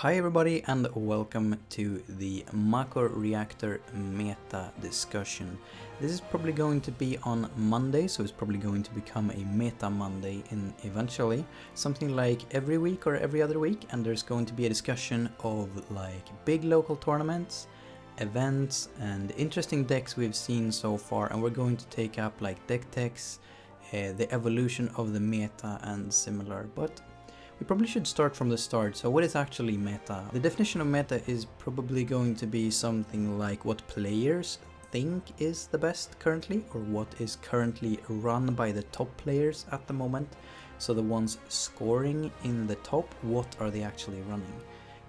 Hi everybody and welcome to the Makoreactor meta discussion. This is probably going to be on Monday, so it's probably going to become a meta Monday eventually. Something like every week or every other week, and there's going to be a discussion of like big local tournaments, events and interesting decks we've seen so far, and we're going to take up like deck techs, the evolution of the meta and similar. But we probably should start from the start. So what is actually meta? The definition of meta is probably going to be something like what players think is the best currently, or what is currently run by the top players at the moment. So the ones scoring in the top, what are they actually running?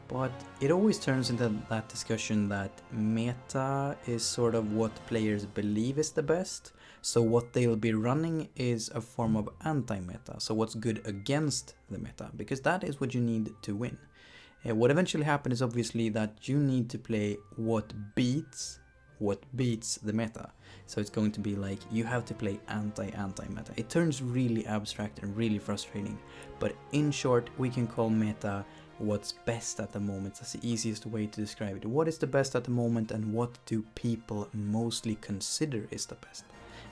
But it always turns into that discussion that meta is sort of what players believe is the best. So what they'll be running is a form of anti-meta, so what's good against the meta, because that is what you need to win. What eventually happens is obviously that you need to play what beats the meta. So it's going to be like you have to play anti-meta. It turns really abstract and really frustrating, but in short we can call meta what's best at the moment. That's the easiest way to describe it. What is the best at the moment and what do people mostly consider is the best?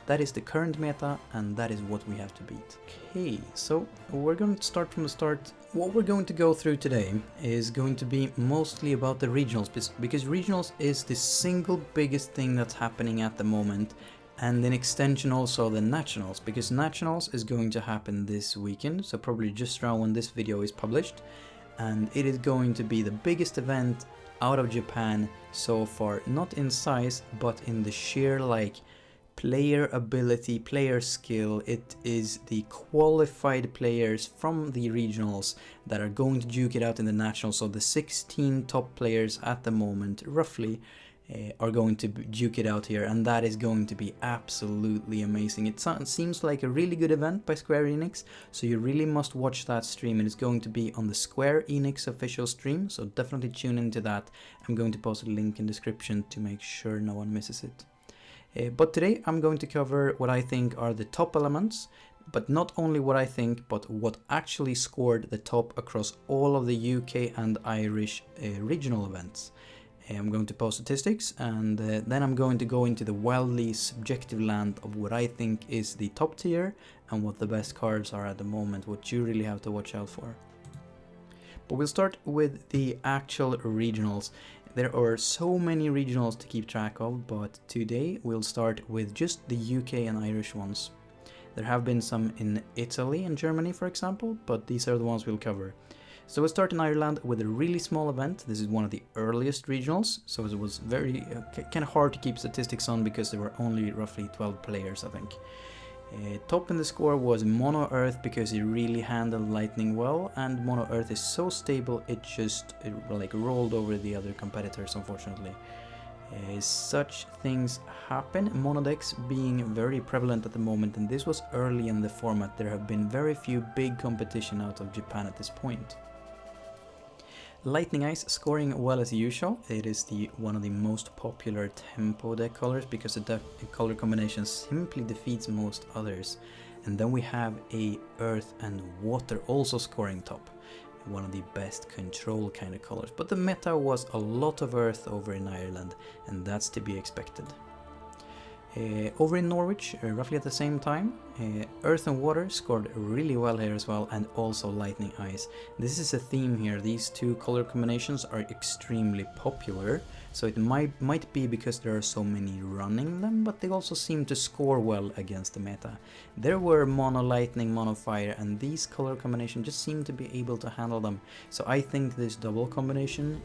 That is the current meta, and that is what we have to beat. Okay, so we're going to start from the start. What we're going to go through today is going to be mostly about the regionals, because regionals is the single biggest thing that's happening at the moment, and in extension also the nationals, because nationals is going to happen this weekend, so probably just around when this video is published, and it is going to be the biggest event out of Japan so far, not in size, but in the sheer like player ability, player skill. It is the qualified players from the regionals that are going to duke it out in the nationals. So the 16 top players at the moment roughly are going to duke it out here, and that is going to be absolutely amazing. It seems like a really good event by Square Enix, so you really must watch that stream. It is going to be on the Square Enix official stream, so definitely tune into that. I'm going to post a link in the description to make sure no one misses it. But today I'm going to cover what I think are the top elements, but not only what I think, but what actually scored the top across all of the UK and Irish regional events. I'm going to post statistics, and then I'm going to go into the wildly subjective land of what I think is the top tier and what the best cards are at the moment, what you really have to watch out for. But we'll start with the actual regionals. There are so many regionals to keep track of, but today we'll start with just the UK and Irish ones. There have been some in Italy and Germany, for example, but these are the ones we'll cover. So we'll start in Ireland with a really small event. This is one of the earliest regionals, so it was very kind of hard to keep statistics on because there were only roughly 12 players, I think. Top in the score was Mono Earth because he really handled lightning well, and Mono Earth is so stable it just like rolled over the other competitors, unfortunately. Such things happen, mono decks being very prevalent at the moment, and this was early in the format. There have been very few big competition out of Japan at this point. Lightning Ice scoring well as usual. It is one of the most popular tempo deck colors because the color combination simply defeats most others. And then we have a Earth and Water also scoring top. One of the best control kind of colors. But the meta was a lot of Earth over in Ireland, and that's to be expected. Over in Norwich, roughly at the same time, Earth and Water scored really well here as well, and also Lightning Ice. This is a theme here. These two color combinations are extremely popular, so it might be because there are so many running them, but they also seem to score well against the meta. There were Mono Lightning, Mono Fire, and these color combinations just seem to be able to handle them. So I think this double combination,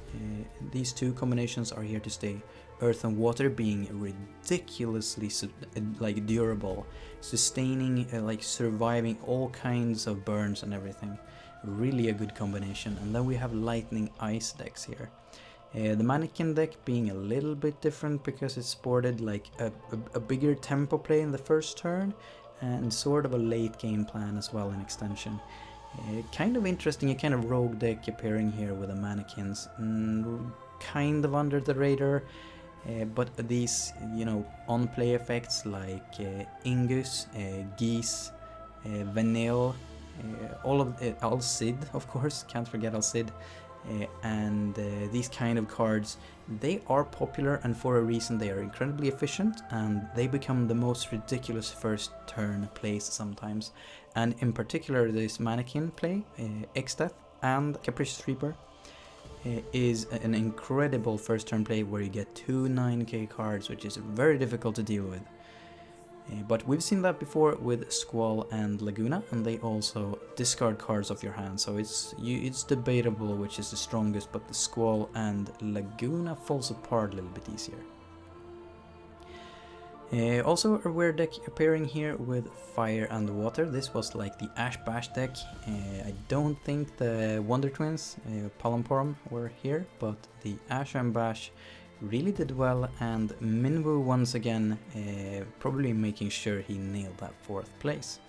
these two combinations are here to stay. Earth and Water being ridiculously like durable, sustaining, like surviving all kinds of burns and everything. Really a good combination. And then we have Lightning Ice decks here. The Mannequin deck being a little bit different because it sported like a bigger tempo play in the first turn and sort of a late game plan as well in extension. Kind of interesting, a kind of rogue deck appearing here with the Mannequins, kind of under the radar. But these, on-play effects like Ingus, Geese, Venil, all of it, Alcid, of course, can't forget Alcid, These kind of cards, they are popular, and for a reason. They are incredibly efficient, and they become the most ridiculous first turn plays sometimes. And in particular, this Mannequin play, AEST and Capricious Reaper, is an incredible first turn play where you get 2 9k cards, which is very difficult to deal with. But we've seen that before with Squall and Laguna, and they also discard cards off your hand, so it's debatable which is the strongest, but the Squall and Laguna falls apart a little bit easier. Also a rare deck appearing here with Fire and Water. This was like the Ash Bash deck. I don't think the Wonder Twins, Palomporum, were here, but the Ash and Bash really did well, and Minwoo once again probably making sure he nailed that 4th place.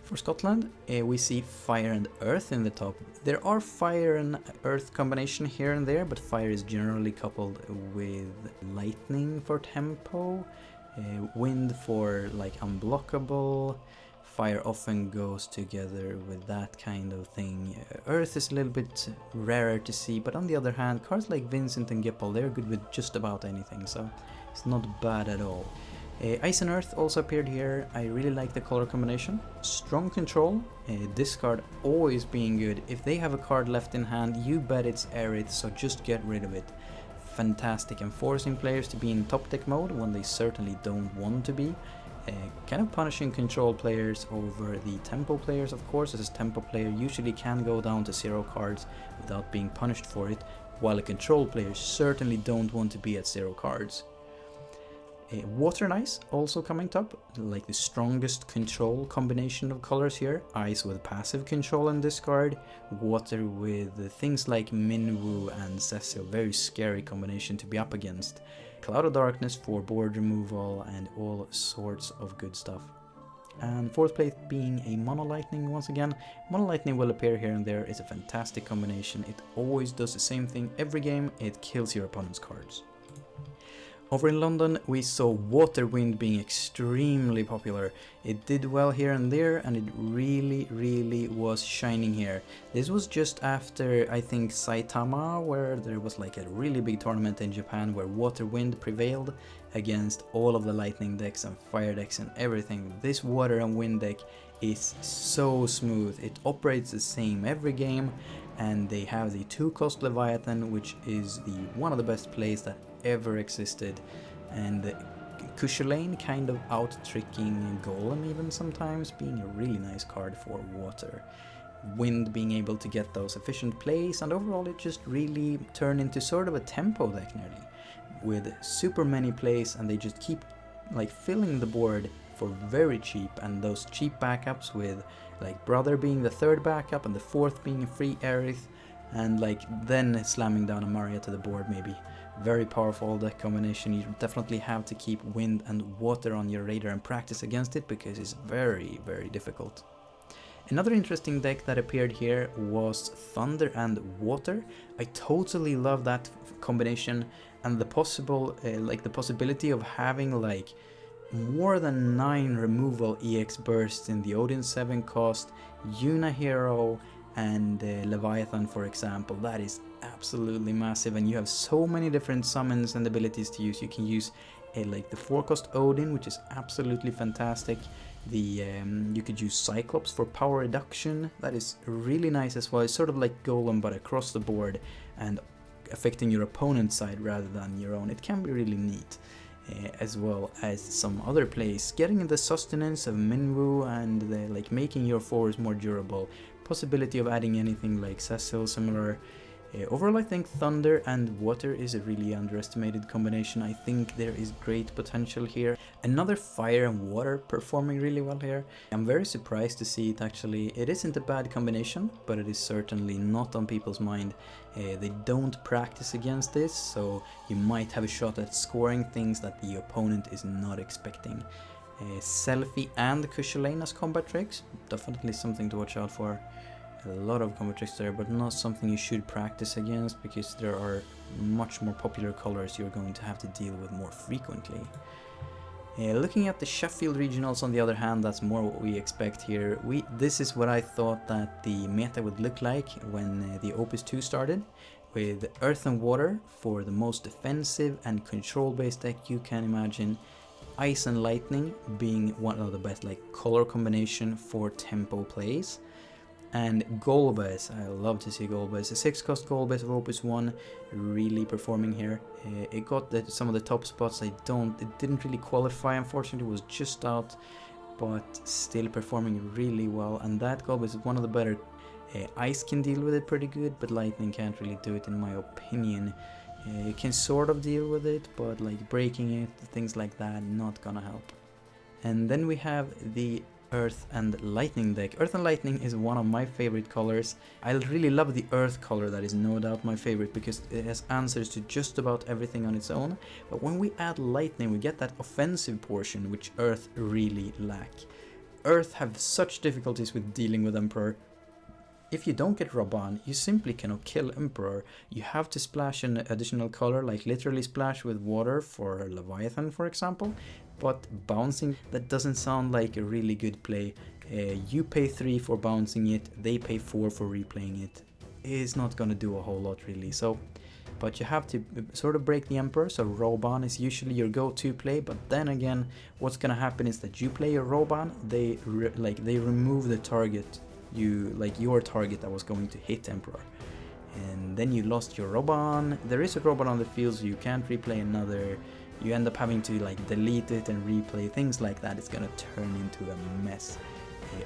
For Scotland, we see Fire and Earth in the top. There are Fire and Earth combination here and there, but Fire is generally coupled with Lightning for tempo, Wind for like unblockable. Fire often goes together with that kind of thing. Earth is a little bit rarer to see, but on the other hand, cards like Vincent and Gipple, they're good with just about anything, so it's not bad at all. Ice and Earth also appeared here. I really like the color combination. Strong control, discard always being good. If they have a card left in hand, you bet it's Aerith, so just get rid of it. Fantastic, and forcing players to be in top deck mode when they certainly don't want to be. Kind of punishing control players over the tempo players, of course, as a tempo player usually can go down to 0 cards without being punished for it, while a control player certainly don't want to be at 0 cards. Water and Ice also coming top, like the strongest control combination of colors here. Ice with passive control and discard, Water with things like Minwoo and Cecil, very scary combination to be up against. Cloud of Darkness for board removal and all sorts of good stuff. And 4th place being a Mono Lightning once again. Mono Lightning will appear here and there. It's a fantastic combination. It always does the same thing every game. It kills your opponent's cards. Over in London, we saw Water Wind being extremely popular. It did well here and there, and it really was shining here. This was just after, I think, Saitama, where there was like a really big tournament in Japan where Water Wind prevailed against all of the Lightning decks and Fire decks and everything. This Water and Wind deck is so smooth. It operates the same every game, and they have the 2-cost Leviathan, which is one of the best plays that ever existed, and Kushalane kind of out-tricking Golem even sometimes, being a really nice card for Water. Wind being able to get those efficient plays, and overall it just really turned into sort of a tempo deck nearly, with super many plays, and they just keep like filling the board for very cheap, and those cheap backups with like Brother being the 3rd backup and the 4th being a free Aerith, and like then slamming down a Maria to the board maybe. Very powerful deck combination. You definitely have to keep Wind and Water on your radar and practice against it, because it's very difficult. Another interesting deck that appeared here was Thunder and Water. I totally love that combination, and the possibility of having like more than 9 removal EX bursts in the Odin 7 cost, Yuna Hero, and Leviathan, for example. That is absolutely massive, and you have so many different summons and abilities to use. You can use like the 4-cost Odin, which is absolutely fantastic. You could use Cyclops for power reduction. That is really nice as well. It's sort of like Golem, but across the board and affecting your opponent's side rather than your own. It can be really neat. As well as some other plays, getting the sustenance of Minwoo and like making your fours more durable. Possibility of adding anything like Cecil similar. Overall, I think Thunder and Water is a really underestimated combination. I think there is great potential here. Another Fire and Water performing really well here. I'm very surprised to see it actually. It isn't a bad combination, but it is certainly not on people's mind. They don't practice against this, so you might have a shot at scoring things that the opponent is not expecting. Selfie and Kushalane as combat tricks, definitely something to watch out for. A lot of combat tricks there, but not something you should practice against, because there are much more popular colors you're going to have to deal with more frequently. Looking at the Sheffield regionals on the other hand, that's more what we expect here. This is what I thought that the meta would look like when the Opus 2 started, with Earth and Water for the most defensive and control-based deck you can imagine, Ice and Lightning being one of the best like color combination for tempo plays, and Golbez. I love to see Golbez. A 6-cost Golbez of Opus 1 really performing here. It got some of the top spots. It didn't really qualify, unfortunately. It was just out, but still performing really well. And that Golbez is one of the better. Ice can deal with it pretty good, but Lightning can't really do it in my opinion. You can sort of deal with it, but like breaking it, things like that, not gonna help. And then we have the Earth and Lightning deck. Earth and Lightning is one of my favorite colors. I really love the Earth color, that is no doubt my favorite, because it has answers to just about everything on its own. But when we add Lightning, we get that offensive portion which Earth really lack. Earth have such difficulties with dealing with Emperor. If you don't get Raban, you simply cannot kill Emperor. You have to splash an additional color, like literally splash with water for Leviathan, for example. But bouncing, that doesn't sound like a really good play. You pay 3 for bouncing it, they pay 4 for replaying it. It's not gonna do a whole lot really. So, but you have to sort of break the Emperor, so Roban is usually your go-to play, but then again, what's gonna happen is that you play your Roban, they remove the target, your target that was going to hit Emperor. And then you lost your Roban. There is a Roban on the field, so you can't replay another. You end up having to like delete it and replay, things like that. It's gonna turn into a mess.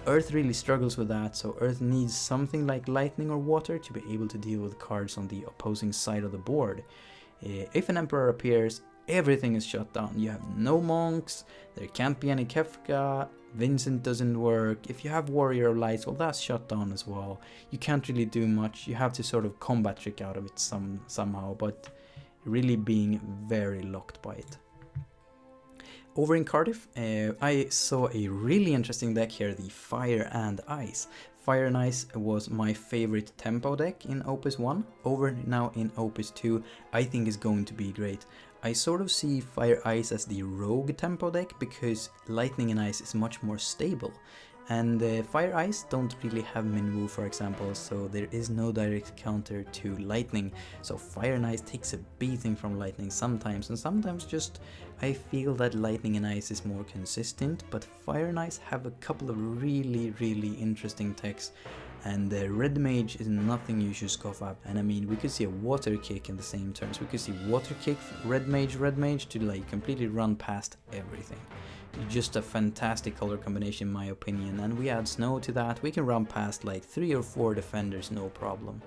Earth really struggles with that, so Earth needs something like Lightning or Water to be able to deal with cards on the opposing side of the board. If an Emperor appears, everything is shut down. You have no monks, there can't be any Kefka, Vincent doesn't work. If you have Warrior of Lights, well, that's shut down as well. You can't really do much. You have to sort of combat trick out of it somehow, but really being very locked by it. Over in Cardiff, I saw a really interesting deck here, the Fire and Ice. Fire and Ice was my favorite tempo deck in Opus 1. Over now in Opus 2, I think is going to be great. I sort of see Fire Ice as the rogue tempo deck because Lightning and Ice is much more stable. And Fire Ice don't really have Minwu, for example, so there is no direct counter to Lightning. So Fire and Ice takes a beating from Lightning sometimes, and sometimes just I feel that Lightning and Ice is more consistent, but Fire and Ice have a couple of really interesting techs. And Red Mage is nothing you should scoff at. And I mean, we could see a Water Kick in the same terms. We could see Water Kick, Red Mage to like completely run past everything. Just a fantastic color combination in my opinion, and we add Snow to that, we can run past like 3 or 4 defenders no problem.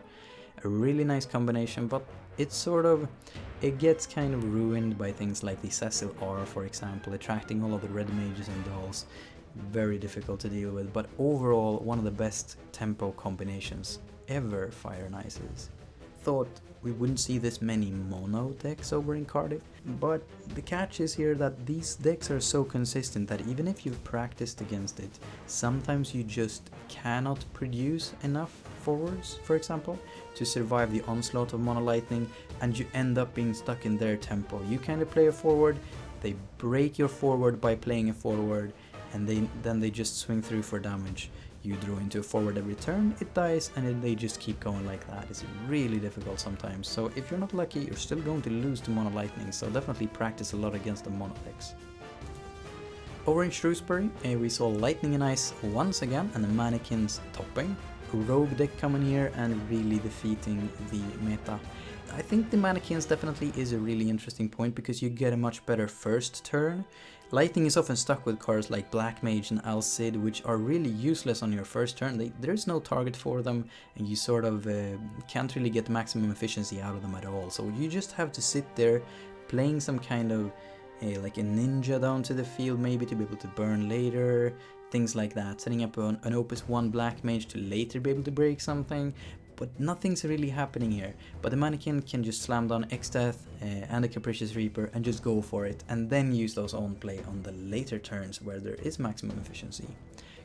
A really nice combination, but it gets kind of ruined by things like the Cecil R, for example, attracting all of the red mages and dolls. Very difficult to deal with, but overall one of the best tempo combinations ever Fire and Ice is. Thought we wouldn't see this many mono decks over in Cardiff, but the catch is here that these decks are so consistent that even if you've practiced against it, sometimes you just cannot produce enough forwards, for example, to survive the onslaught of Mono Lightning, and you end up being stuck in their tempo. You kind of play a forward, they break your forward by playing a forward, and then they just swing through for damage. You draw into a forward every turn, it dies, and then they just keep going like that. It's really difficult sometimes, so if you're not lucky, you're still going to lose to Mono Lightning, so definitely practice a lot against the mono decks. Over in Shrewsbury, we saw Lightning and Ice once again, and the Mannequins topping. Rogue deck coming here and really defeating the meta. I think the Mannequins definitely is a really interesting point because you get a much better first turn. Lightning is often stuck with cards like Black Mage and Al Cid, which are really useless on your first turn. There is no target for them, and you sort of can't really get maximum efficiency out of them at all. So you just have to sit there playing some kind of like a ninja down to the field, maybe to be able to burn later, things like that. Setting up an Opus 1 Black Mage to later be able to break something. But nothing's really happening here. But the Mannequin can just slam down X-Death and a Capricious Reaper and just go for it, and then use those on play on the later turns where there is maximum efficiency.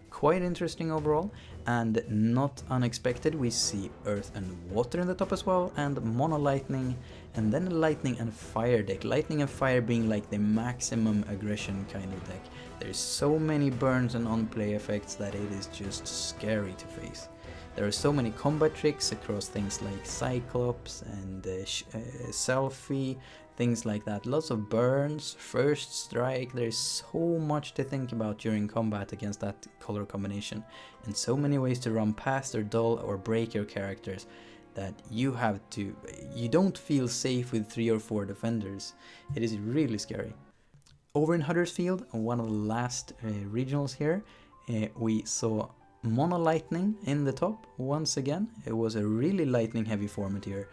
Quite interesting overall, and not unexpected. We see Earth and Water in the top as well, and Mono Lightning and then a lightning and fire deck. Lightning and fire being like the maximum aggression kind of deck. There's so many burns and on-play effects that it is just scary to face. There are so many combat tricks across things like Cyclops and Selfie, things like that. Lots of burns, first strike. There's so much to think about during combat against that color combination, and so many ways to run past or dull or break your characters that you don't feel safe with 3 or 4 defenders. It is really scary. Over in Huddersfield, one of the last regionals here, we saw Mono Lightning in the top once again. It was a really lightning heavy format here.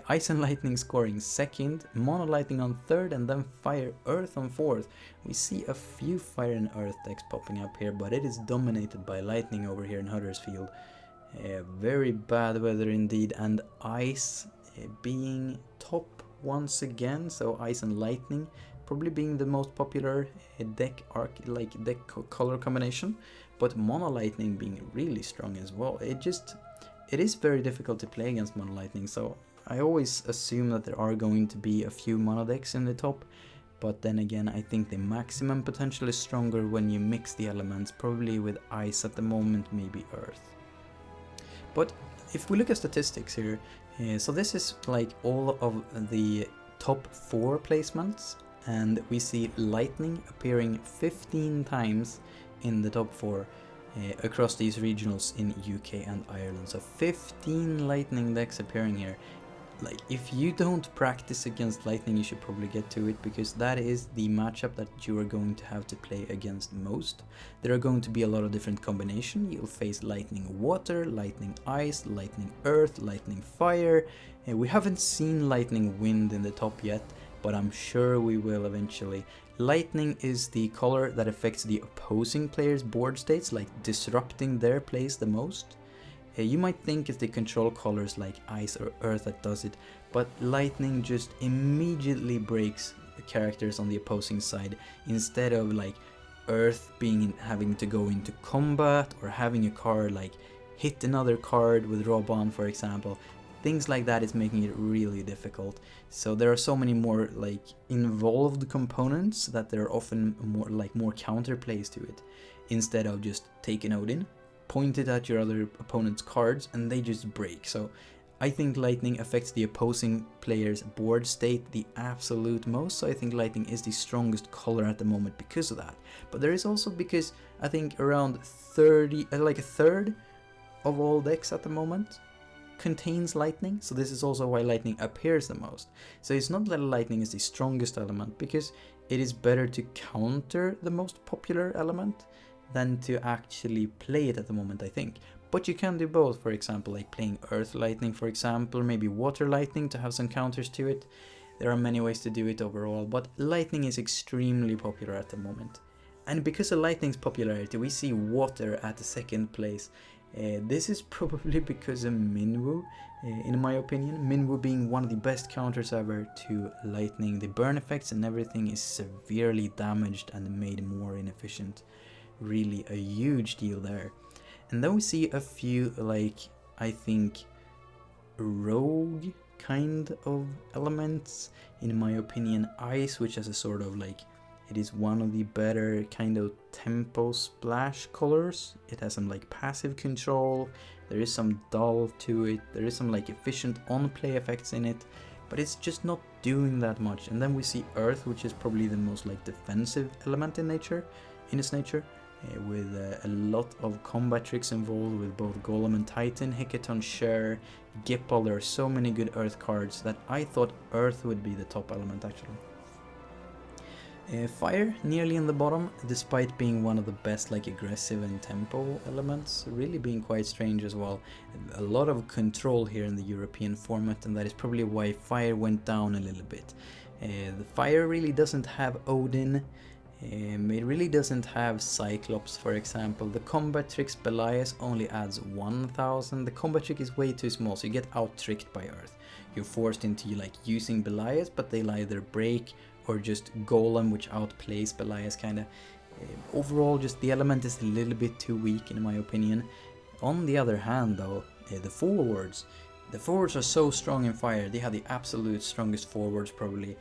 Ice and Lightning scoring second, Mono Lightning on third, and then Fire Earth on fourth. We see a few Fire and Earth decks popping up here, but it is dominated by Lightning over here in Huddersfield. Very bad weather indeed, and Ice being top once again, so Ice and Lightning probably being the most popular deck color combination, but Mono Lightning being really strong as well. It is very difficult to play against Mono Lightning, so I always assume that there are going to be a few mono decks in the top, but then again I think the maximum potential is stronger when you mix the elements, probably with Ice at the moment, maybe Earth. But if we look at statistics here, so this is like all of the top 4 placements, and we see Lightning appearing 15 times in the top 4 across these regionals in UK and Ireland. So 15 Lightning decks appearing here. Like, if you don't practice against Lightning, you should probably get to it, because that is the matchup that you are going to have to play against most. There are going to be a lot of different combinations. You'll face Lightning Water, Lightning Ice, Lightning Earth, Lightning Fire. We haven't seen Lightning Wind in the top yet, but I'm sure we will eventually. Lightning is the color that affects the opposing players' board states, like disrupting their plays the most. You might think it's the control colors like Ice or Earth that does it, but Lightning just immediately breaks characters on the opposing side, instead of like Earth having to go into combat, or having a card like hit another card with Robon, for example. Things like that is making it really difficult. So there are so many more like involved components that there are often more counterplays to it, instead of just take an Odin, point it at your other opponent's cards, and they just break. So I think Lightning affects the opposing player's board state the absolute most, so I think Lightning is the strongest color at the moment because of that. But there is also because I think around a third of all decks at the moment contains Lightning, so this is also why Lightning appears the most. So it's not that Lightning is the strongest element, because it is better to counter the most popular element than to actually play it at the moment, I think. But you can do both, for example, like playing Earth Lightning, for example, maybe Water Lightning to have some counters to it. There are many ways to do it overall, but Lightning is extremely popular at the moment. And because of Lightning's popularity, we see Water at the second place. This is probably because of Minwu, in my opinion. Minwu being one of the best counters ever to Lightning. The burn effects and everything is severely damaged and made more inefficient. Really a huge deal there. And then we see a few, like, I think, rogue kind of elements. In my opinion, Ice, which has a sort of like, it is one of the better kind of tempo splash colors. It has some like passive control, there is some dull to it, there is some like efficient on-play effects in it, but it's just not doing that much. And then we see Earth, which is probably the most like defensive element in its nature, with a lot of combat tricks involved with both Golem and Titan, Hekaton, Share, Gipple. There are so many good Earth cards that I thought Earth would be the top element actually. Fire nearly in the bottom, despite being one of the best like aggressive and tempo elements, really being quite strange as well. A lot of control here in the European format, and that is probably why Fire went down a little bit. The Fire really doesn't have Odin, it really doesn't have Cyclops, for example. The combat tricks Belias only adds 1000. The combat trick is way too small, so you get out-tricked by Earth. You're forced into like using Belias, but they'll either break or just Golem, which outplays Belias kinda. Overall, just the element is a little bit too weak in my opinion. On the other hand though, the forwards, The forwards are so strong in fire, they have the absolute strongest forwards probably.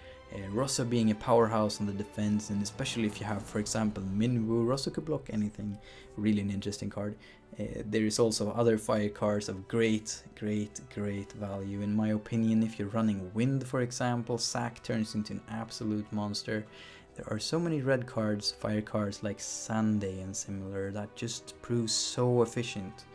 Rosso being a powerhouse on the defense, and especially if you have, for example, Minwoo, Rosso could block anything. Really an interesting card. There is also other fire cards of great value in my opinion. If you're running Wind, for example, Zack turns into an absolute monster. There are so many red cards, fire cards like Sunday and similar that just prove so efficient.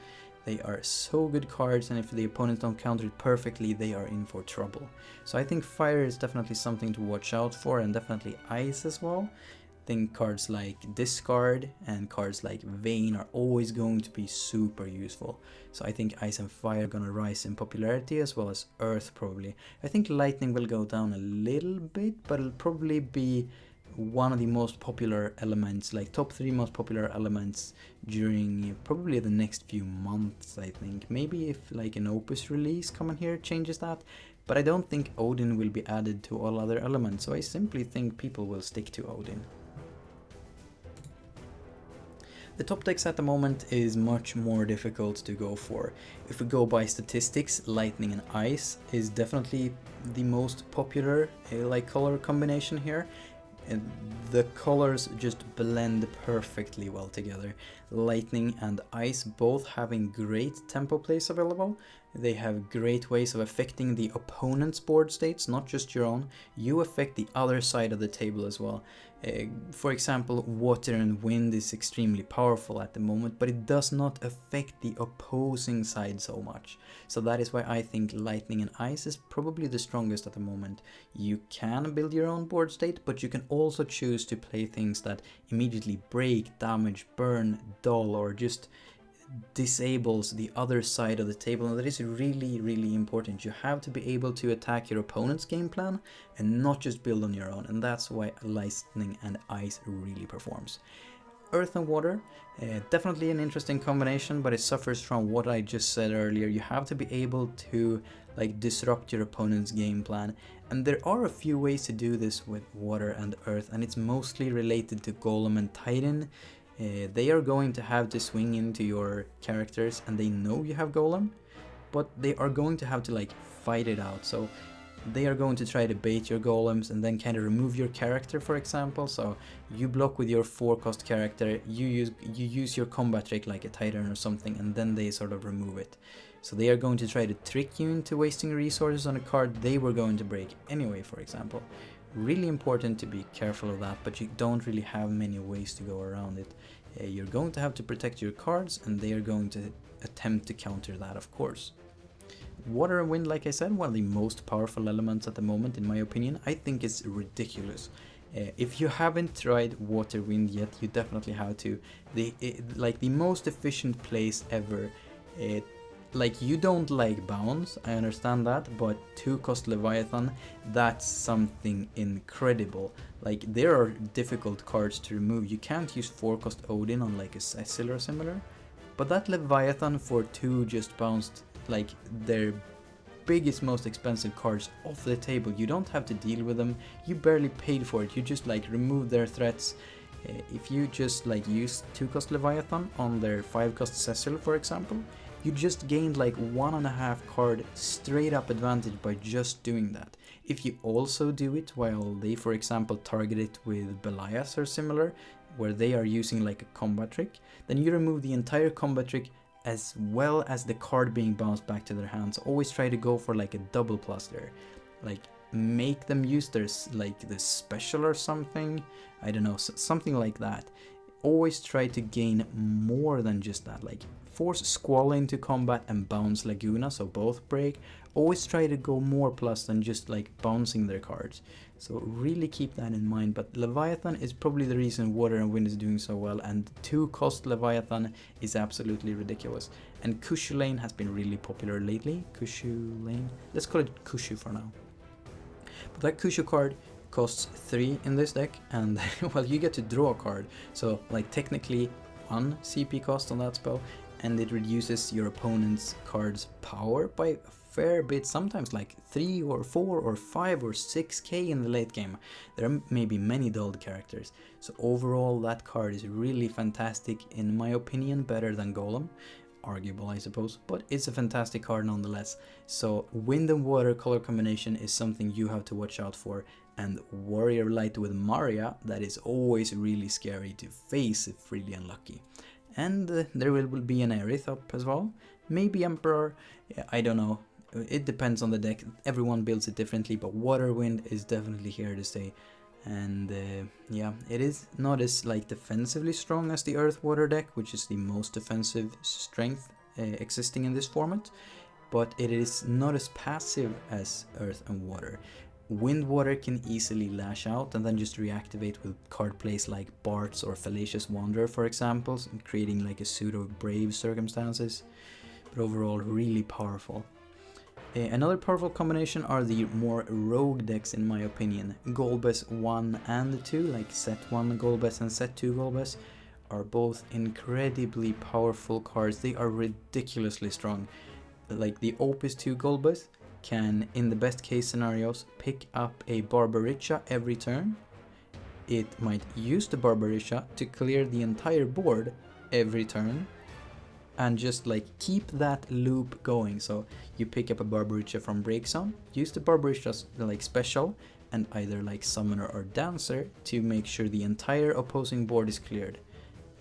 They are so good cards, and if the opponents don't counter it perfectly, they are in for trouble. So I think fire is definitely something to watch out for, and definitely ice as well. I think cards like Discard and cards like Vayne are always going to be super useful. So I think ice and fire are gonna rise in popularity, as well as earth probably. I think lightning will go down a little bit, but it'll probably be one of the most popular elements, like top 3 most popular elements during probably the next few months. I think maybe if like an Opus release coming here changes that, but I don't think Odin will be added to all other elements, so I simply think people will stick to Odin. The top decks at the moment is much more difficult to go for. If we go by statistics, lightning and ice is definitely the most popular like color combination here. And the colors just blend perfectly well together. Lightning and ice both having great tempo plays available. They have great ways of affecting the opponent's board states, not just your own. You affect the other side of the table as well. For example, water and wind is extremely powerful at the moment, but it does not affect the opposing side so much. So that is why I think lightning and ice is probably the strongest at the moment. You can build your own board state, but you can also choose to play things that immediately break, damage, burn, dull, or just disables the other side of the table, and that is really important. You have to be able to attack your opponent's game plan and not just build on your own, and that's why lightning and ice really performs. Earth and water, definitely an interesting combination, but it suffers from what I just said earlier. You have to be able to like disrupt your opponent's game plan, and there are a few ways to do this with water and earth, and it's mostly related to Golem and Titan. They are going to have to swing into your characters, and they know you have Golem, but they are going to have to like fight it out. So they are going to try to bait your golems and then kind of remove your character, for example. So you block with your 4-cost character, you use your combat trick like a Titan or something, and then they sort of remove it. So they are going to try to trick you into wasting resources on a card they were going to break anyway, for example. Really important to be careful of that, but you don't really have many ways to go around it. You're going to have to protect your cards, and they are going to attempt to counter that, of course. Water and wind, like I said, one of the most powerful elements at the moment, in my opinion. I think it's ridiculous. If you haven't tried water wind yet, you definitely have to. Like the most efficient plays ever. Like, you don't like bounce, I understand that, but 2-cost Leviathan, that's something incredible. Like, there are difficult cards to remove. You can't use 4-cost Odin on like a Cecil or similar, but that Leviathan for 2 just bounced like their biggest, most expensive cards off the table. You don't have to deal with them, you barely paid for it, you just like remove their threats. If you just like use 2-cost Leviathan on their 5-cost Cecil, for example, you just gained like 1.5 card straight up advantage by just doing that. If you also do it while they, for example, target it with Belias or similar, where they are using like a combat trick, then you remove the entire combat trick as well as the card being bounced back to their hands. Always try to go for like a double plus there. Like, make them use their like the special or something, I don't know, something like that. Always try to gain more than just that, like force Squall into combat and bounce Laguna so both break. Always try to go more plus than just like bouncing their cards. So really keep that in mind. But Leviathan is probably the reason Water and Wind is doing so well, and 2-cost Leviathan is absolutely ridiculous. And Kushu Lane has been really popular lately. Kushu Lane, let's call it Kushu for now. But that Kushu card costs 3 in this deck, and well, you get to draw a card, so like technically 1 CP cost on that spell, and it reduces your opponent's card's power by a fair bit, sometimes like 3 or 4 or 5 or 6k in the late game. There are maybe many dulled characters, so overall that card is really fantastic, in my opinion, better than Golem. arguable, I suppose, but it's a fantastic card nonetheless. So Wind and Water color combination is something you have to watch out for, and Warrior Light with Maria, that is always really scary to face if really unlucky. And there will be an Aerith up as well, maybe Emperor, I don't know, it depends on the deck, everyone builds it differently, but Water Wind is definitely here to stay. And yeah, it is not as like defensively strong as the Earth Water deck, which is the most defensive strength existing in this format, but it is not as passive as Earth and Water. Wind Water can easily lash out and then just reactivate with card plays like Bart's or Fallacious Wanderer, for example, creating like a pseudo brave circumstances, but overall really powerful. Another powerful combination are the more rogue decks, in my opinion. Golbez 1 and 2, like set 1 Golbez and set 2 Golbez, are both incredibly powerful cards. They are ridiculously strong. Like the Opus 2 Golbez can, in the best case scenarios, pick up a Barbariccia every turn. It might use the Barbariccia to clear the entire board every turn, and just like keep that loop going. So you pick up a Barbariccia from Break Zone, use the Barbariccia's like special, and either like Summoner or Dancer to make sure the entire opposing board is cleared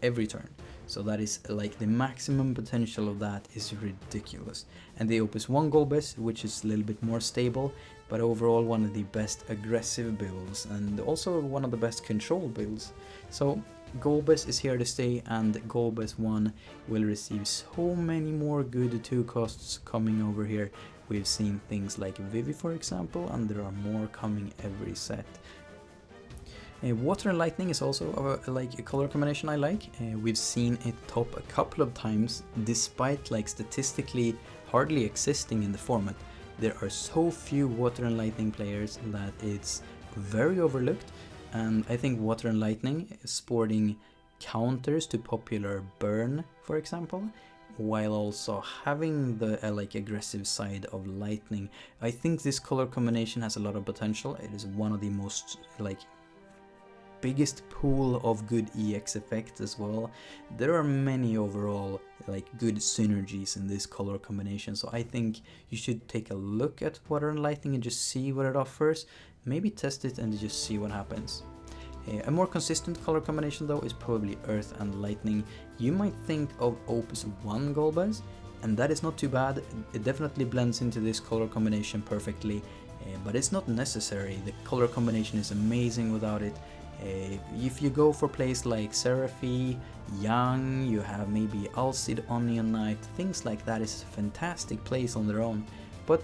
every turn. So that is like the maximum potential of that is ridiculous. And the Opus 1 Golbez, which is a little bit more stable, but overall one of the best aggressive builds and also one of the best control builds. So Golbez is here to stay, and Golbez 1 will receive so many more good 2 costs coming over here. We've seen things like Vivi, for example, and there are more coming every set. Water and Lightning is also like a color combination I like. We've seen it top a couple of times, despite like statistically hardly existing in the format. There are so few Water and Lightning players that it's very overlooked, and I think Water and Lightning is sporting counters to popular Burn, for example, while also having the like aggressive side of Lightning. I think this color combination has a lot of potential. It is one of the most like biggest pool of good EX effects as well. There are many overall like good synergies in this color combination, so I think you should take a look at Water and Lightning and just see what it offers. Maybe test it and just see what happens. A more consistent color combination though is probably Earth and Lightning. You might think of Opus 1 Golbez, and that is not too bad. It definitely blends into this color combination perfectly, but it's not necessary. The color combination is amazing without it. If you go for plays like Seraphy, Young, you have maybe Alcid, Onion Knight, things like that is a fantastic place on their own, but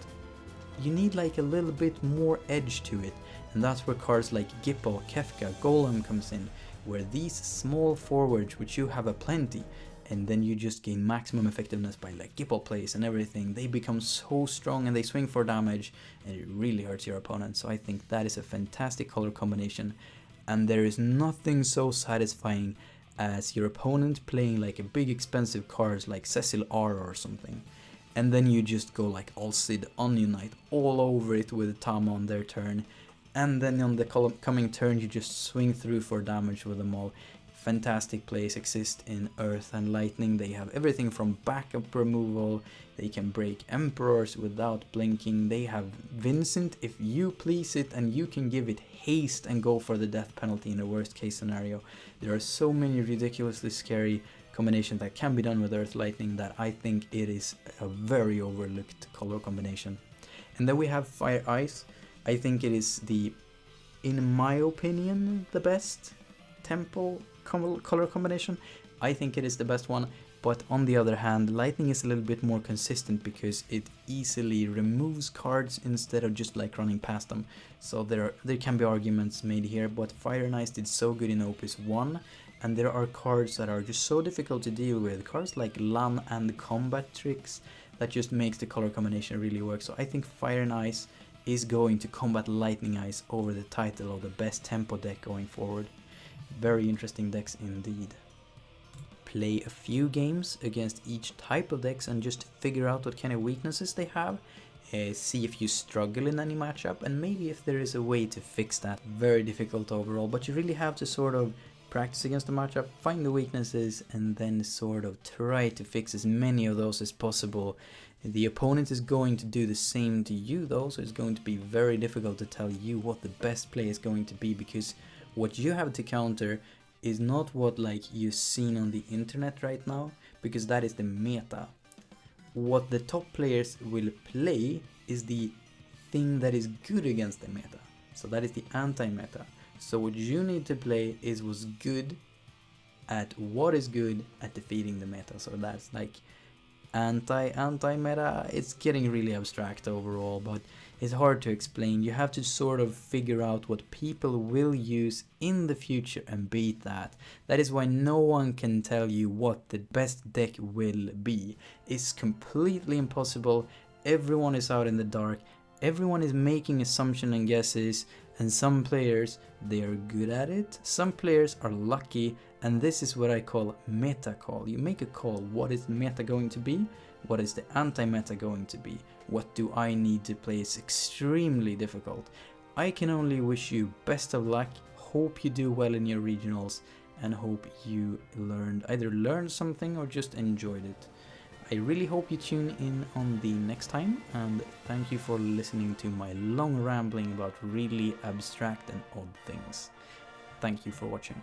you need like a little bit more edge to it, and that's where cards like Gippo, Kefka, Golem comes in, where these small forwards, which you have a plenty, and then you just gain maximum effectiveness by like Gippo plays and everything, they become so strong and they swing for damage, and it really hurts your opponent. So I think that is a fantastic color combination. And there is nothing so satisfying as your opponent playing like a big expensive cards like Cecil R or something, and then you just go like Alcid, Onion Knight all over it with Tama on their turn, and then on the coming turn you just swing through for damage with them all. Fantastic plays exist in Earth and Lightning. They have everything from backup removal, they can break Emperors without blinking, they have Vincent if you please it, and you can give it haste and go for the death penalty in a worst case scenario. There are so many ridiculously scary combinations that can be done with Earth Lightning that I think it is a very overlooked color combination. And then we have Fire Ice. I think it is in my opinion, the best tempo color combination. I think it is the best one, but on the other hand, Lightning is a little bit more consistent because it easily removes cards instead of just like running past them. So there can be arguments made here, but Fire and Ice did so good in Opus 1, and there are cards that are just so difficult to deal with. Cards like Lan and Combat Tricks that just makes the color combination really work. So I think Fire and Ice is going to combat Lightning Ice over the title of the best tempo deck going forward. Very interesting decks indeed. Play a few games against each type of decks and just figure out what kind of weaknesses they have. See if you struggle in any matchup, and maybe if there is a way to fix that. Very difficult overall, but you really have to sort of practice against the matchup, find the weaknesses, and then sort of try to fix as many of those as possible. The opponent is going to do the same to you though, so it's going to be very difficult to tell you what the best play is going to be, because what you have to counter is not what like you've seen on the internet right now, because that is the meta. What the top players will play is the thing that is good against the meta, so that is the anti-meta. So what you need to play is what's good at what is good at defeating the meta. So that's like anti-meta. It's getting really abstract overall, but it's hard to explain. You have to sort of figure out what people will use in the future and beat that. That is why no one can tell you what the best deck will be. It's completely impossible. Everyone is out in the dark. Everyone is making assumptions and guesses, and some players, they are good at it. Some players are lucky, and this is what I call meta call. You make a call. What is meta going to be? What is the anti-meta going to be? What do I need to play? It's extremely difficult. I can only wish you best of luck. Hope you do well in your regionals, and hope you either learned something or just enjoyed it. I really hope you tune in on the next time, and thank you for listening to my long rambling about really abstract and odd things. Thank you for watching.